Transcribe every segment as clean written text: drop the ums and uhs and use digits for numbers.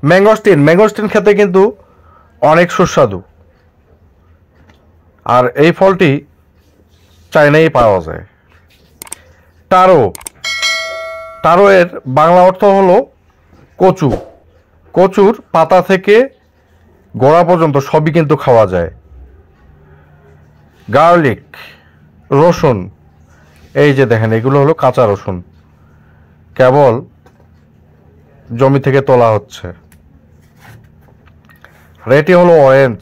Mangosteen খেতে কিন্তু অনেক সুস্বাদু। আর এই ফলটি চায়নায় পাওয়া যায়। টারো এর বাংলা অর্থ হলো কচু। কচুর পাতা থেকে গোড়া পর্যন্ত সবই কিন্তু খাওয়া যায়। গার্লিক, রসুন, এই যে দেখেন এগুলো হলো কাঁচা রসুন, কেবল জমি থেকে তোলা হচ্ছে। আর এটি হলো অরেঞ্জ,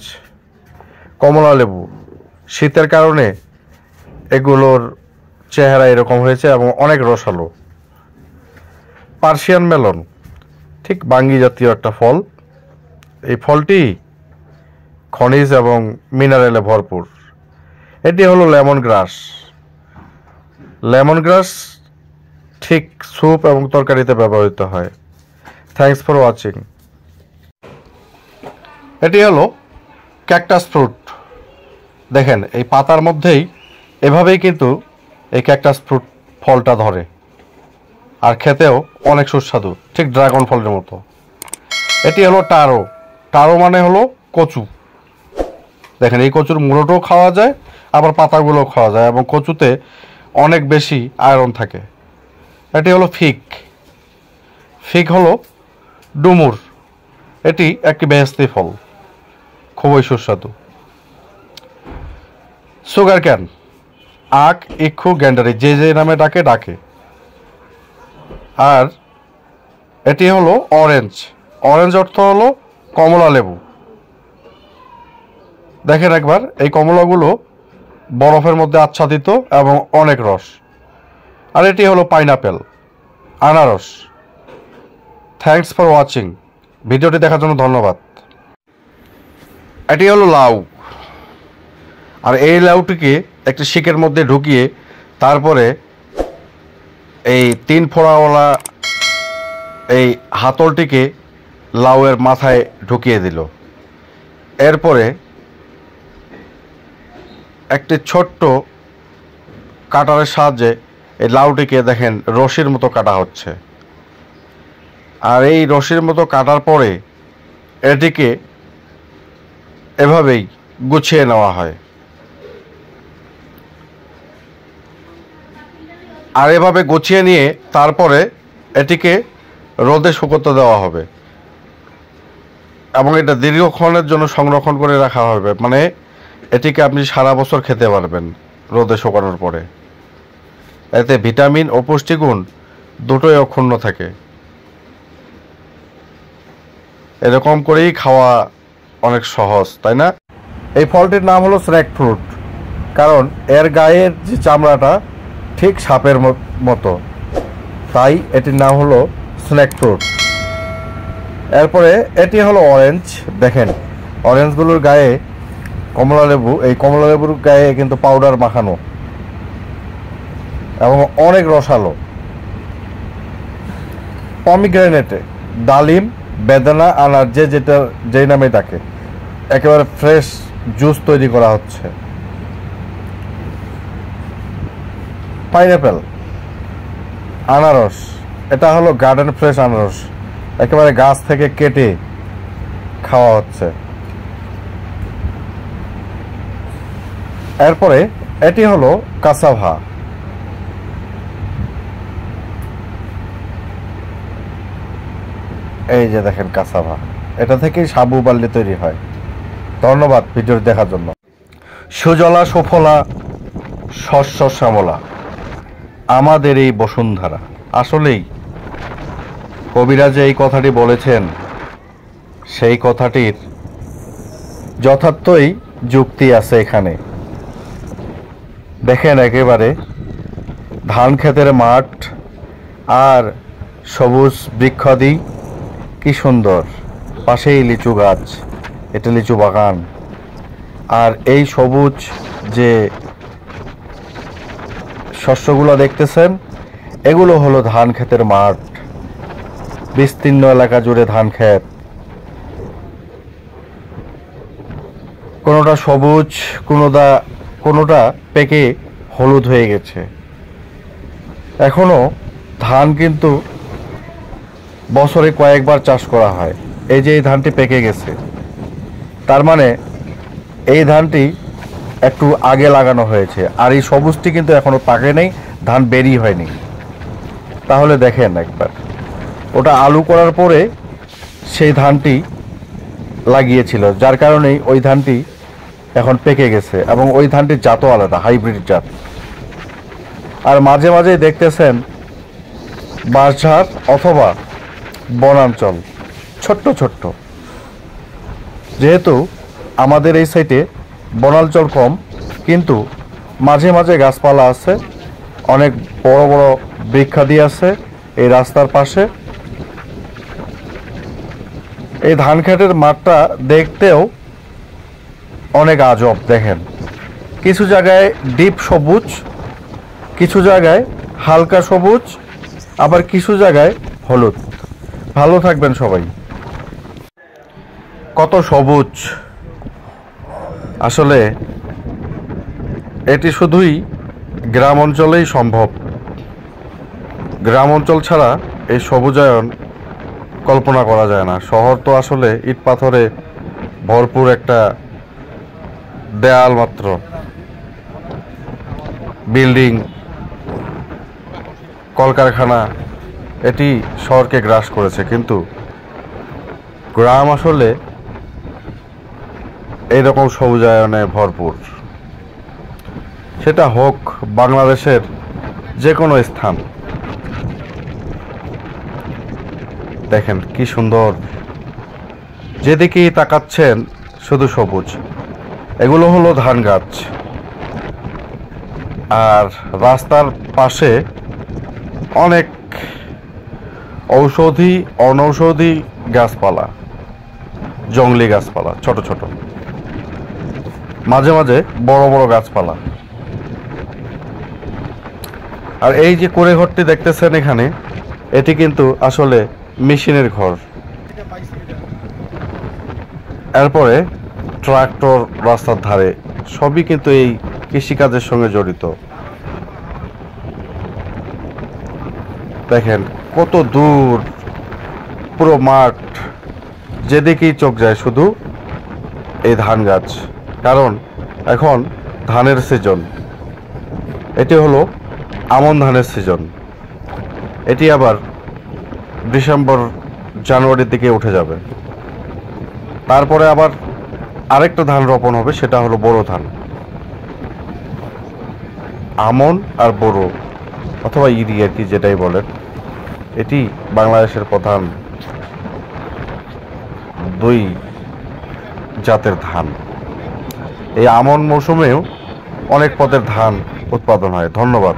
কমলা লেবু। শীতের কারণে এগুলোর চেহারা এরকম হয়েছে এবং অনেক রসালো। পার্সিয়ান মেলন, ঠিক বাঙ্গি জাতীয় একটা ফল। এই ফলটি খনিজ এবং মিনারেলে ভরপুর। এটি হলো লেমন গ্রাস ঠিক স্যুপ এবং তরকারিতে ব্যবহৃত হয়। Thanks for watching. এটি হলো ক্যাকটাস ফ্রুট। দেখেন এই পাতার মধ্যেই এভাবেই কিন্তু এই ক্যাকটাস ফ্রুট ফলটা ধরে, আর খেতেও অনেক সুস্বাদু, ঠিক ড্রাগন ফলের মতো। এটি হলো টারো মানে হলো কচু। দেখেন এই কচুর মূলটাও খাওয়া যায়, আবার পাতাগুলোও খাওয়া যায়, এবং কচুতে অনেক বেশি আয়রন থাকে। এটি হলো ফিগ হলো ডুমুর। এটি একটি বেহেশতি ফল, খুবই সুস্বাদু। সুগার ক্যান, আখ, ইক্ষু, গ্যান্ডারি, যে যে নামে ডাকে। আর এটি হলো অরেঞ্জ অর্থ হলো কমলা লেবু। দেখেন একবার এই কমলাগুলো বরফের মধ্যে আচ্ছাদিত এবং অনেক রস। আর এটি হলো পাইনাপেল, আনারস। Thanks for watching. ভিডিওটি দেখার জন্য ধন্যবাদ। এটি হলো লাউ। আর এই লাউটিকে একটি শিকের মধ্যে ঢুকিয়ে তারপরে এই 3 ফোঁড়াওয়ালা এই হাতলটিকে লাউয়ের মাথায় ঢুকিয়ে দিল। এরপরে একটি ছোট্ট কাটারের সাহায্যে এই লাউটিকে দেখেন রশির মতো কাটা হচ্ছে। আর এই রশির মতো কাটার পরে এটিকে এভাবেই গুছিয়ে নেওয়া হয়। আর এভাবে গুছিয়ে নিয়ে তারপরে এটিকে রোদে শুকোতে দেওয়া হবে, এবং এটা দীর্ঘক্ষণের জন্য সংরক্ষণ করে রাখা হবে। মানে এটিকে আপনি সারা বছর খেতে পারবেন রোদে শুকানোর পরে। এতে ভিটামিন ও পুষ্টিগুণ দুটোই অক্ষুণ্ণ থাকে। এরকম করেই খাওয়া অনেক সহজ, তাই না? এই ফলটির নাম হলো স্নেক ফ্রুট, কারণ এর গায়ের যে চামড়াটা ঠিক সাপের মতো, তাই এটির নাম হলো স্নেক ফ্রুট। এরপরে এটি হলো অরেঞ্জ। দেখেন অরেঞ্জগুলোর গায়ে কমলা লেবু, এই কমলা লেবুর গায়ে কিন্তু পাউডার মাখানো এবং অনেক রসালো। পমিগ্রেনেটে, ডালিম, বেদানা, আনার, যেই নামে ডাকে, একেবারে ফ্রেশ জুস তৈরি করা হচ্ছে। পাইনাপেল, আনারস, এটা হলো গার্ডেন ফ্রেশ আনারস, একেবারে গাছ থেকে কেটে খাওয়া হচ্ছে। এরপরে এটি হলো কাসাভা। এই যে দেখেন কাসাভা, এটা থেকেই সাবু বার্লি তৈরি হয়। ধন্যবাদ ভিডিও দেখার জন্য। সুজলা সুফলা শস্য শ্যামলা আমাদের এই বসুন্ধরা। আসলেই কবিরা যে এই কথাটি বলেছেন, সেই কথাটির যথার্থই যুক্তি আছে এখানে। দেখেন একেবারে ধান ক্ষেতের মাঠ আর সবুজ বৃক্ষাদি, কি সুন্দর। পাশেই লিচু গাছ, এটা লিচু বাগান। আর এই সবুজ যে শস্যগুলো দেখতেছেন, এগুলো হলো ধান ক্ষেতের মাঠ। বিস্তীর্ণ এলাকা জুড়ে ধান ক্ষেত, কোনোটা সবুজ, কোনোটা পেকে হলুদ হয়ে গেছে। এখনো ধান কিন্তু বছরে কয়েকবার চাষ করা হয়। এই যে এই ধানটি পেকে গেছে, তার মানে এই ধানটি একটু আগে লাগানো হয়েছে, আর এই সবুজটি কিন্তু এখনো পাকে নেই, ধান বেরি হয়নি। তাহলে দেখেন একবার, ওটা আলু করার পরে সেই ধানটি লাগিয়েছিল, যার কারণেই ওই ধানটি এখন পেকে গেছে, এবং ওই ধানটির জাতও আলাদা, হাইব্রিড জাত। আর মাঝে মাঝে দেখতেছেন বাঁশঝাড় অথবা বনাঞ্চল ছোট্ট ছোট্ট, যেহেতু আমাদের এই সাইডে বনাঞ্চল কম, কিন্তু মাঝে মাঝে গাছপালা আছে, অনেক বড় বড় বৃক্ষাদি আছে এই রাস্তার পাশে। এই ধান খেতের মাঠটা দেখতেও অনেক আজব। দেখেন, কিছু জায়গায় ডিপ সবুজ, কিছু জায়গায় হালকা সবুজ, আবার কিছু জায়গায় হলুদ। ভালো থাকবেন সবাই। কত সবুজ! আসলে এটি শুধুই গ্রাম অঞ্চলেই সম্ভব। গ্রাম অঞ্চল ছাড়া এই সবুজায়ন কল্পনা করা যায় না। শহর তো আসলে ইট পাথরে ভরপুর একটা দেয়াল মাত্র, বিল্ডিং, কলকারখানা, এটি শহরকে গ্রাস করেছে। কিন্তু গ্রাম আসলে এইরকম সবুজায়নে ভরপুর। সেটা হোক বাংলাদেশের যে কোনো স্থান। দেখেন কি সুন্দর, যেদিকেই তাকাচ্ছেন শুধু সবুজ। এগুলো হলো ধান গাছ। আর রাস্তার পাশে অনেক ঔষধি অনৌষধি গাছপালা, জংলি গাছপালা, ছোট ছোট, মাঝে মাঝে বড় বড় গাছপালা। আর এই যে কুঁড়ে ঘরটি দেখতেছেন এখানে, এটি কিন্তু আসলে মেশিনের ঘর। এরপরে ট্রাক্টর রাস্তার ধারে, সবই কিন্তু এই কৃষিকাজের সঙ্গে জড়িত। দেখেন কত দূর, পুরো মাঠ, যেদিকেই চোখ যায় শুধু এই ধান গাছ। কারণ এখন ধানের সিজন। এটি হলো আমন ধানের সিজন। এটি আবার ডিসেম্বর জানুয়ারির দিকে উঠে যাবে। তারপরে আবার আরেকটা ধান রোপণ হবে, সেটা হলো বোরো ধান। আমন আর বোরো অথবা ইরি আর কি, যেটাই বলেন, এটি বাংলাদেশের প্রধান দুই জাতের ধান। এই আমন মৌসুমেও অনেক পদের ধান উৎপাদন হয়। ধন্যবাদ।